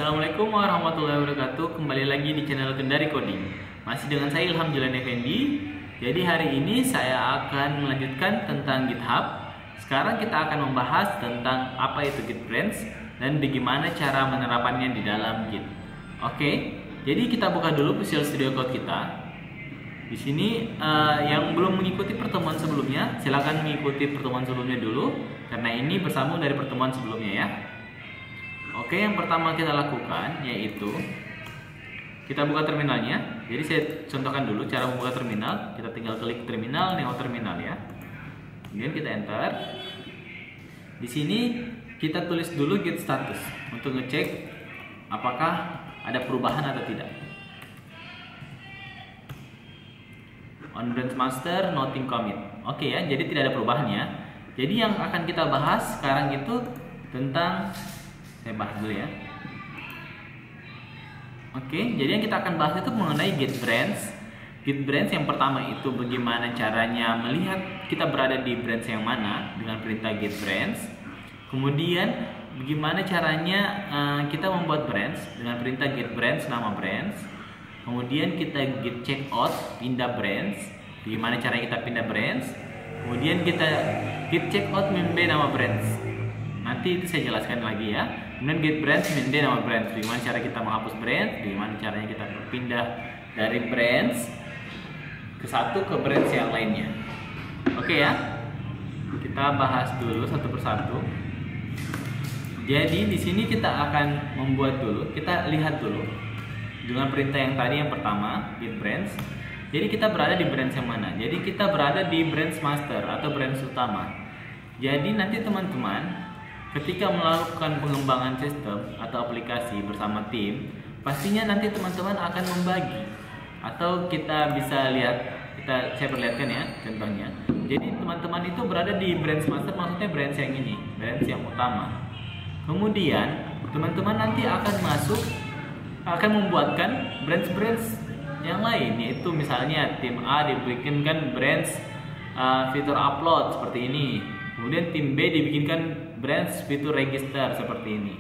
Assalamualaikum warahmatullahi wabarakatuh. Kembali lagi di channel Kendari Coding. Masih dengan saya Ilham Jalan Effendi. Jadi hari ini saya akan melanjutkan tentang GitHub. Sekarang kita akan membahas tentang apa itu Git Branch dan bagaimana cara menerapannya di dalam Git. Oke, jadi kita buka dulu Visual Studio Code kita. Di sini yang belum mengikuti pertemuan sebelumnya, silakan mengikuti pertemuan sebelumnya dulu karena ini bersambung dari pertemuan sebelumnya ya. Oke, yang pertama kita lakukan yaitu kita buka terminalnya. Jadi saya contohkan dulu cara membuka terminal. Kita tinggal klik terminal, neo terminal ya. Kemudian kita enter. Di sini kita tulis dulu git status untuk ngecek apakah ada perubahan atau tidak. On branch master, nothing commit. Oke ya, jadi tidak ada perubahan ya. Jadi yang akan kita bahas sekarang itu tentang, saya bahas dulu ya. Oke, jadi yang kita akan bahas itu mengenai Git Branch. Git Branch yang pertama itu bagaimana caranya melihat kita berada di branch yang mana dengan perintah Git Branch. Kemudian bagaimana caranya kita membuat branch dengan perintah Git Branch nama branch. Kemudian kita git checkout pindah branch. Bagaimana caranya kita pindah branch. Kemudian kita git checkout min b nama branch. Nanti itu saya jelaskan lagi ya. Kemudian git branch min d nama branch. Bagaimana cara kita menghapus branch, bagaimana caranya kita berpindah dari branch ke satu ke branch yang lainnya. Oke ya. Kita bahas dulu satu persatu. Jadi di sini kita akan membuat dulu, kita lihat dulu dengan perintah yang tadi yang pertama, git branch. Jadi kita berada di branch yang mana? Jadi kita berada di branch master atau branch utama. Jadi nanti teman-teman ketika melakukan pengembangan sistem atau aplikasi bersama tim, pastinya nanti teman-teman akan membagi. Atau kita bisa lihat, saya perlihatkan ya contohnya. Jadi teman-teman itu berada di branch master, maksudnya branch yang ini, branch yang utama. Kemudian teman-teman nanti akan membuatkan branch-branch yang lain, yaitu misalnya tim A dibikinkan branch fitur upload seperti ini. Kemudian tim B dibikinkan branch fitur register seperti ini.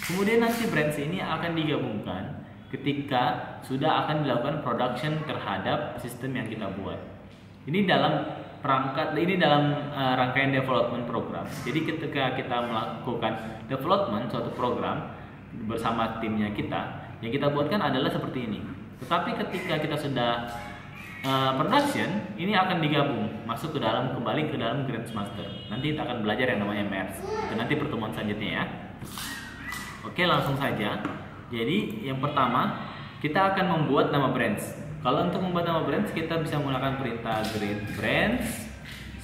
Kemudian nanti branch ini akan digabungkan ketika sudah akan dilakukan production terhadap sistem yang kita buat. Ini dalam rangkaian development program. Jadi ketika kita melakukan development suatu program bersama timnya kita, yang kita buatkan adalah seperti ini. Tetapi ketika kita sudah production, ini akan digabung masuk kembali ke dalam branch master. Nanti kita akan belajar yang namanya merge. Dan nanti pertemuan selanjutnya ya. Oke, langsung saja. Jadi yang pertama kita akan membuat nama branch. Kalau untuk membuat nama branch kita bisa menggunakan perintah git branch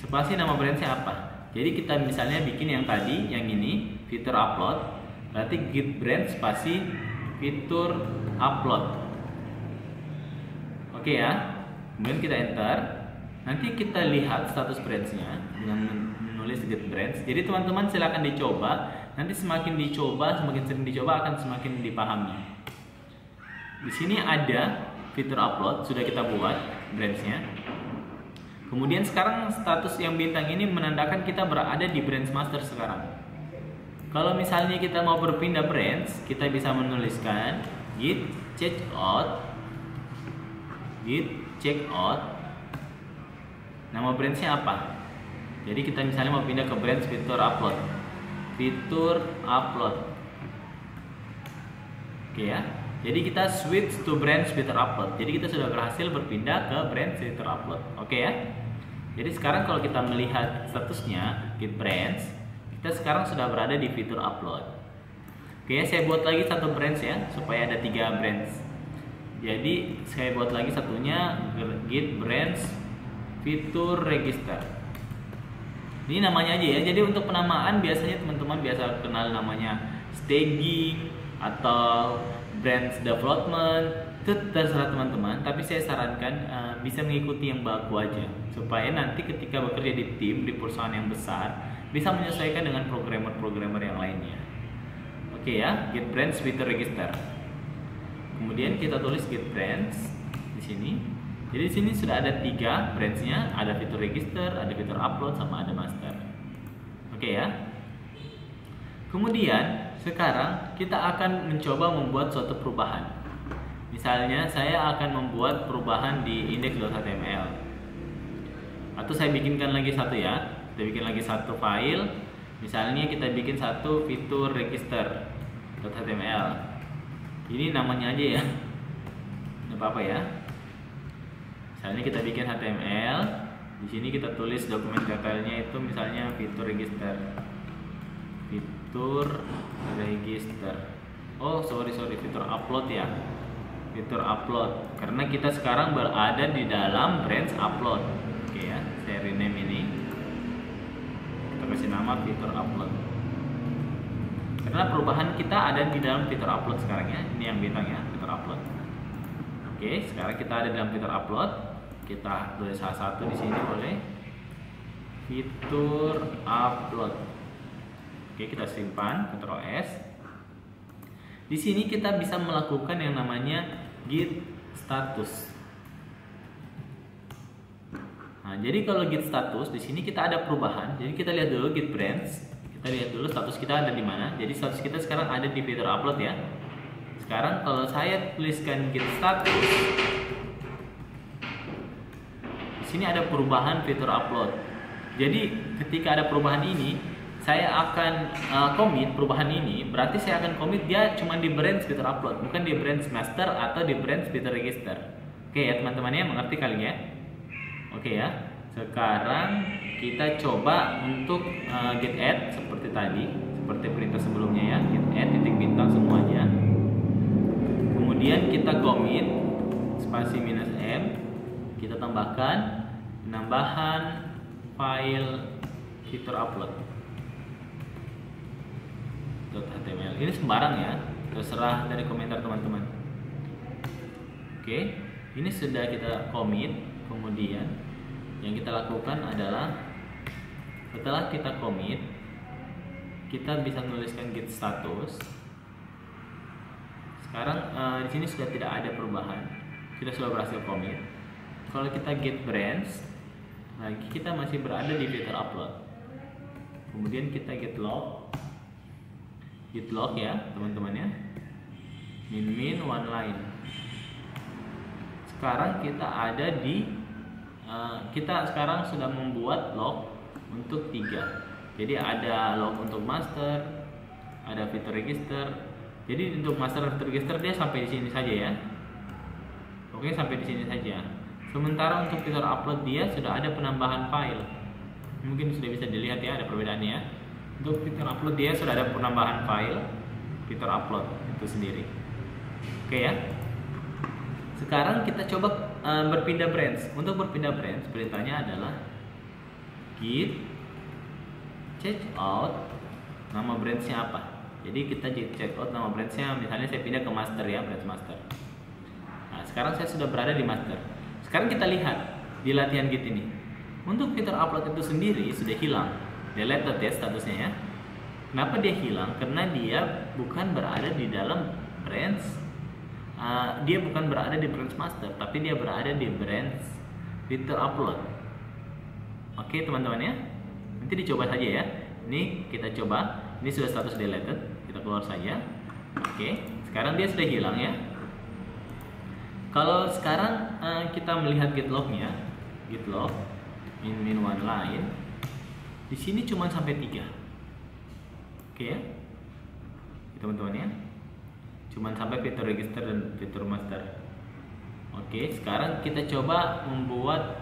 spasi nama branchnya apa. Jadi kita misalnya bikin yang tadi, yang ini fitur upload. Berarti git branch spasi fitur upload. Oke ya. Kemudian kita enter. Nanti kita lihat status branchnya dengan menulis git branch. Jadi teman-teman silakan dicoba. Nanti semakin dicoba, semakin sering dicoba akan semakin dipahami. Di sini ada fitur upload sudah kita buat branchnya. Kemudian sekarang status yang bintang ini menandakan kita berada di branch master sekarang. Kalau misalnya kita mau berpindah branch, kita bisa menuliskan git checkout nama branchnya apa. Jadi kita misalnya mau pindah ke branch fitur upload. Oke ya. Jadi kita switch to branch fitur upload. Jadi kita sudah berhasil berpindah ke branch fitur upload. Oke ya. Jadi sekarang kalau kita melihat statusnya git branch, kita sekarang sudah berada di fitur upload. Oke ya, saya buat lagi satu branch ya supaya ada 3 branch. Jadi saya buat lagi satunya git branch fitur register. Ini namanya aja ya. Jadi untuk penamaan biasanya teman-teman biasa kenal namanya staging atau branch development. Itu terserah teman-teman. Tapi saya sarankan bisa mengikuti yang baku aja supaya nanti ketika bekerja di tim di perusahaan yang besar bisa menyesuaikan dengan programmer-programmer yang lainnya. Oke ya, git branch fitur register. Kemudian kita tulis git branch di sini. Jadi di sini sudah ada 3 branchnya, ada fitur register, ada fitur upload, sama ada master. Oke ya. Kemudian sekarang kita akan mencoba membuat suatu perubahan. Misalnya saya akan membuat perubahan di index.html, atau saya bikinkan lagi satu ya. Kita bikin lagi satu file. Misalnya kita bikin satu fitur register.html. Ini namanya aja ya, nggak apa-apa ya. Misalnya kita bikin HTML, di sini kita tulis dokumen detailnya itu misalnya fitur register. Oh sorry, fitur upload ya. Fitur upload, karena kita sekarang berada di dalam branch upload. Oke ya, saya rename ini. Kita kasih nama fitur upload. Karena perubahan kita ada di dalam fitur upload sekarang ya. Ini yang bintang ya, fitur upload. Oke, sekarang kita ada dalam fitur upload. Kita tulis salah satu di sini boleh. Fitur upload. Oke, kita simpan, Ctrl S. Di sini kita bisa melakukan yang namanya git status. Nah, jadi kalau git status di sini kita ada perubahan. Jadi kita lihat dulu git branch. Kita lihat dulu status kita ada di mana. Jadi status kita sekarang ada di fitur upload ya. Sekarang kalau saya tuliskan git status, di sini ada perubahan fitur upload. Jadi ketika ada perubahan ini, saya akan commit perubahan ini. Berarti saya akan commit dia cuma di branch fitur upload, bukan di branch master atau di branch fitur register. Oke ya teman-teman ya, mengerti kali ya? Oke ya. Sekarang kita coba untuk git add seperti tadi, seperti perintah sebelumnya ya. Git add titik bintang semuanya. Kemudian kita commit spasi -m, kita tambahkan penambahan file fitur upload .html. Ini sembarang ya, terserah dari komentar teman-teman. Oke, ini sudah kita commit. Kemudian yang kita lakukan adalah setelah kita commit, kita bisa menuliskan git status. Sekarang di sini sudah tidak ada perubahan, kita sudah berhasil commit. Kalau kita git branch lagi, kita masih berada di fitur upload. Kemudian kita git log ya teman-teman ya, min one line. Sekarang kita ada di kita sekarang sudah membuat log untuk 3. Jadi ada log untuk master, ada fitur register. Jadi untuk master dan fitur register dia sampai di sini saja ya. Oke, sampai di sini saja. Sementara untuk fitur upload dia sudah ada penambahan file. Mungkin sudah bisa dilihat ya, ada perbedaannya ya. Untuk fitur upload dia sudah ada penambahan file fitur upload itu sendiri. Oke ya. Sekarang kita coba berpindah branch. Untuk berpindah branch, perintahnya adalah git checkout. Nama branchnya apa? Jadi kita git checkout nama branchnya, misalnya saya pindah ke master ya, branch master. Nah, sekarang saya sudah berada di master. Sekarang kita lihat di latihan git ini. Untuk fitur upload itu sendiri sudah hilang. Deleted ya statusnya ya. Kenapa dia hilang? Karena dia bukan berada di dalam branch. Dia bukan berada di branch master, tapi dia berada di branch fitur upload. Oke teman-teman ya. Nanti dicoba saja ya. Ini kita coba. Ini sudah status deleted. Kita keluar saja. Oke. Sekarang dia sudah hilang ya. Kalau sekarang kita melihat git lognya, git log min one line. Di sini cuma sampai 3. Oke ya, teman-teman ya. Cuman sampai fitur register dan fitur master. Oke, sekarang kita coba membuat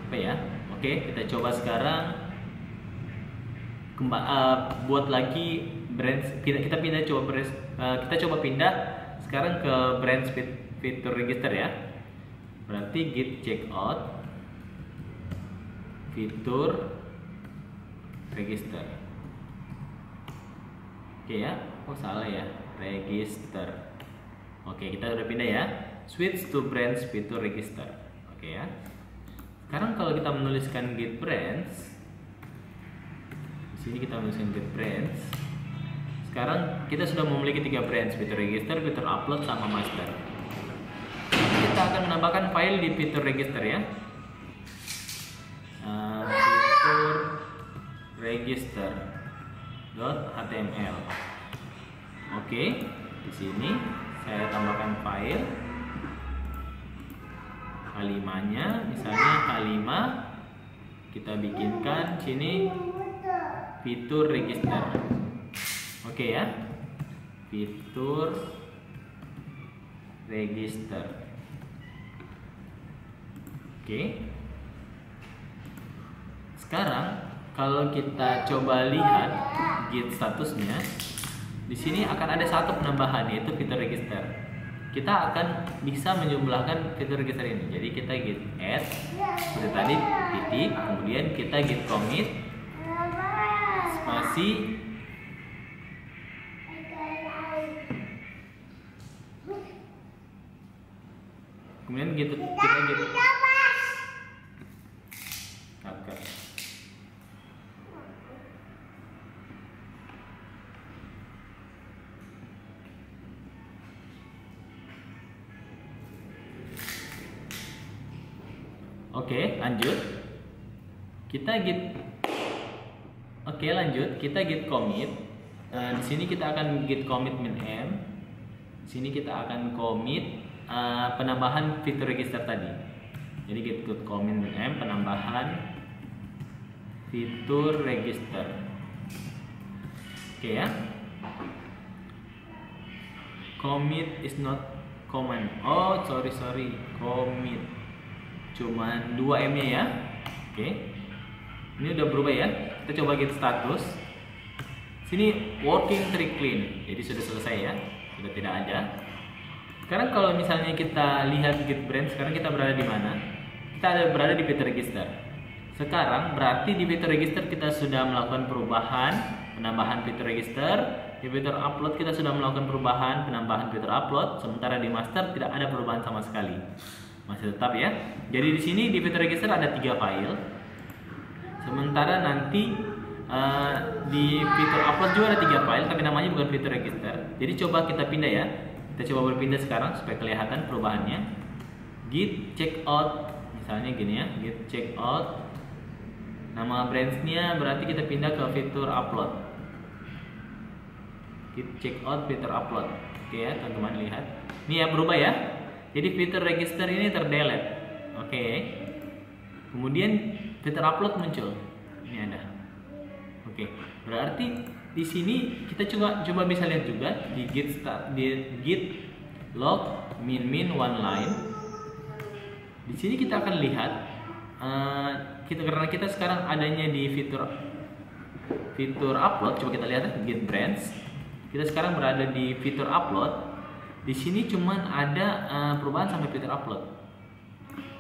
apa ya? Oke, kita coba sekarang buat lagi branch. Kita coba pindah sekarang ke branch fitur register ya. Berarti git checkout fitur register. Oke ya, salah ya, register. Oke, kita udah pindah ya. Switch to branch fitur register. Oke ya. Sekarang kalau kita menuliskan git branch, di sini kita menuliskan git branch. Sekarang kita sudah memiliki 3 branch, fitur register, fitur upload, sama master. Kita akan menambahkan file di fitur register ya. register.html. Oke, di sini saya tambahkan file H5-nya, misalnya H5, kita bikinkan sini fitur register. Oke ya, fitur register. Oke. Sekarang kalau kita coba lihat git statusnya, di sini akan ada satu penambahan, yaitu fitur register. Kita akan bisa menjumlahkan fitur register ini. Jadi kita git add seperti tadi titik, kemudian kita git commit spasi kemudian kita git Oke, lanjut. Kita git. Oke, lanjut. Kita git commit. Di sini kita akan git commit min m. Di sini kita akan commit penambahan fitur register tadi. Jadi git commit min m penambahan fitur register. Oke ya. Commit is not command. Oh, sorry. Commit. Cuman 2 M-nya ya. Oke. Ini udah berubah ya. Kita coba git status. Sini working tree clean. Jadi sudah selesai ya. Sudah tidak ada. Sekarang kalau misalnya kita lihat git branch, sekarang kita berada di mana? Kita berada di fitur register. Sekarang berarti di fitur register kita sudah melakukan perubahan, penambahan fitur register. Di fitur upload kita sudah melakukan perubahan, penambahan fitur upload. Sementara di master tidak ada perubahan sama sekali. Masih tetap ya. Jadi di sini di fitur register ada 3 file. Sementara nanti di fitur upload juga ada 3 file, tapi namanya bukan fitur register. Jadi coba kita pindah ya. Kita coba berpindah sekarang supaya kelihatan perubahannya. Git checkout, misalnya gini ya. Git checkout. Nama branch-nya berarti kita pindah ke fitur upload. Git checkout fitur upload. Oke ya, teman-teman lihat. Ini ya berubah ya. Jadi fitur register ini terdelete. Oke. Kemudian fitur upload muncul. Ini ada. Oke. Berarti di sini kita coba bisa lihat juga di git log min one line. Di sini kita akan lihat karena kita sekarang adanya di fitur upload. Coba kita lihat git branch. Kita sekarang berada di fitur upload. Di sini cuman ada perubahan sampai fitur upload.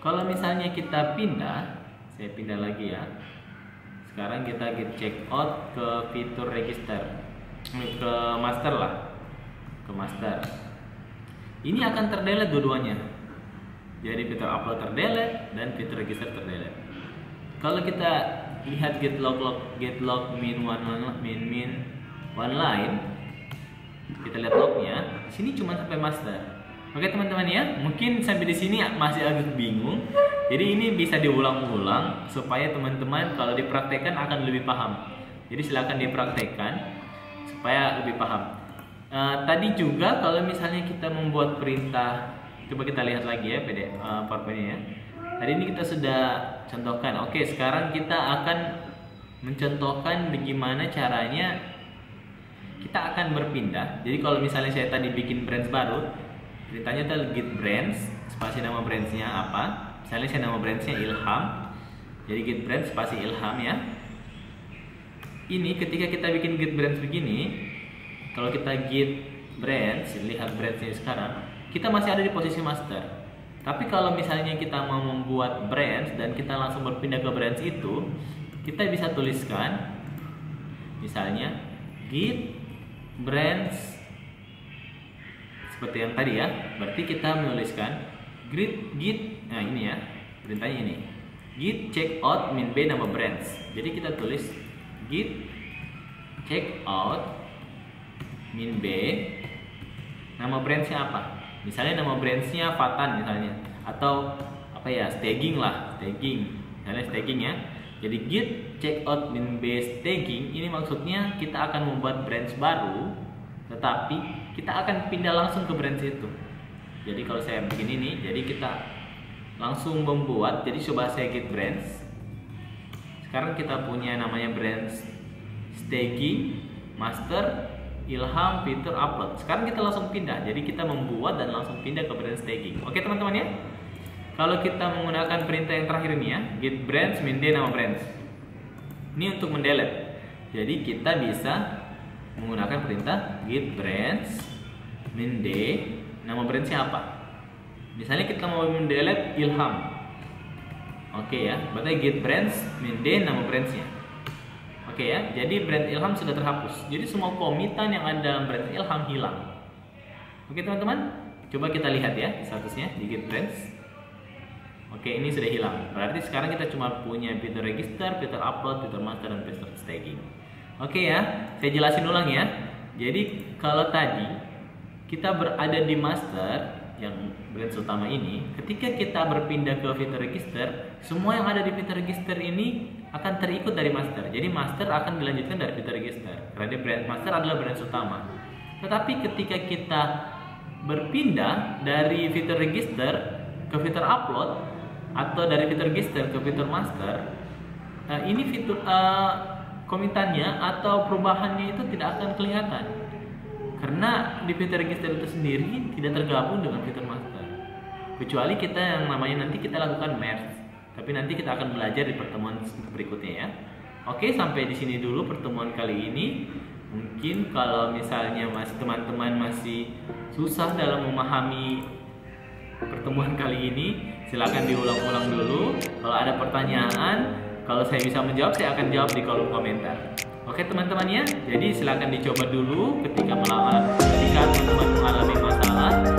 Kalau misalnya kita pindah, saya pindah lagi ya. Sekarang kita git checkout ke fitur register, ke master lah, ke master. Ini akan terdelete dua-duanya. Jadi fitur upload terdelete dan fitur register terdelete. Kalau kita lihat git log min one line. Kita lihat lognya, di sini cuma sampai master. Oke teman-teman ya, mungkin sampai di sini masih agak bingung. Jadi ini bisa diulang-ulang supaya teman-teman kalau dipraktekkan akan lebih paham. Jadi silakan dipraktekkan supaya lebih paham. Tadi juga kalau misalnya kita membuat perintah, coba kita lihat lagi ya PowerPoint-nya ya. Tadi ini kita sudah contohkan. Oke, sekarang kita akan mencontohkan bagaimana caranya kita akan berpindah. Jadi kalau misalnya saya tadi bikin branch baru, perintahnya adalah git branch, spasi nama branchnya apa. Misalnya saya nama branchnya Ilham. Jadi git branch spasi Ilham ya. Ini ketika kita bikin git branch begini, kalau kita git branch, lihat branchnya sekarang, kita masih ada di posisi master. Tapi kalau misalnya kita mau membuat branch dan kita langsung berpindah ke branch itu, kita bisa tuliskan misalnya git branch seperti yang tadi ya. Berarti kita menuliskan git nah ini ya, perintahnya ini git checkout min b nama branch. Jadi kita tulis git checkout min b nama branchnya apa. Misalnya nama branchnya Fatan misalnya, atau apa ya, staging lah, staging misalnya staging ya. Jadi git checkout min base tagging ini maksudnya kita akan membuat branch baru, tetapi kita akan pindah langsung ke branch itu. Jadi kalau saya bikin ini, jadi kita langsung membuat. Jadi coba saya git branch. Sekarang kita punya namanya branch staging, master, ilham, fitur, upload. Sekarang kita langsung pindah. Jadi kita membuat dan langsung pindah ke branch staging. Oke teman-teman ya. Kalau kita menggunakan perintah yang terakhir ini ya, git branch min d nama branch. Ini untuk mendelete. Jadi kita bisa menggunakan perintah git branch min d nama branchnya apa. Misalnya kita mau mendelete ilham. Oke ya, berarti git branch min d nama branchnya. Oke ya, jadi branch ilham sudah terhapus. Jadi semua commitan yang ada dalam branch ilham hilang. Oke teman-teman, coba kita lihat ya statusnya di git branch. Oke, ini sudah hilang. Berarti sekarang kita cuma punya fitur register, fitur upload, fitur master, dan fitur staging. Oke ya, saya jelasin ulang ya. Jadi kalau tadi kita berada di master yang branch utama ini, ketika kita berpindah ke fitur register, semua yang ada di fitur register ini akan terikut dari master. Jadi master akan dilanjutkan dari fitur register. Karena branch master adalah branch utama. Tetapi ketika kita berpindah dari fitur register ke fitur upload atau dari fitur register ke fitur master, ini fitur komitannya atau perubahannya itu tidak akan kelihatan karena di fitur register itu sendiri tidak tergabung dengan fitur master, kecuali kita yang namanya nanti kita lakukan merge. Tapi nanti kita akan belajar di pertemuan berikutnya ya. Oke, sampai di sini dulu pertemuan kali ini. Mungkin kalau misalnya teman-teman masih susah dalam memahami pertemuan kali ini, silakan diulang-ulang dulu. Kalau ada pertanyaan, kalau saya bisa menjawab, saya akan jawab di kolom komentar. Oke teman-teman ya, jadi silakan dicoba dulu ketika teman-teman mengalami masalah.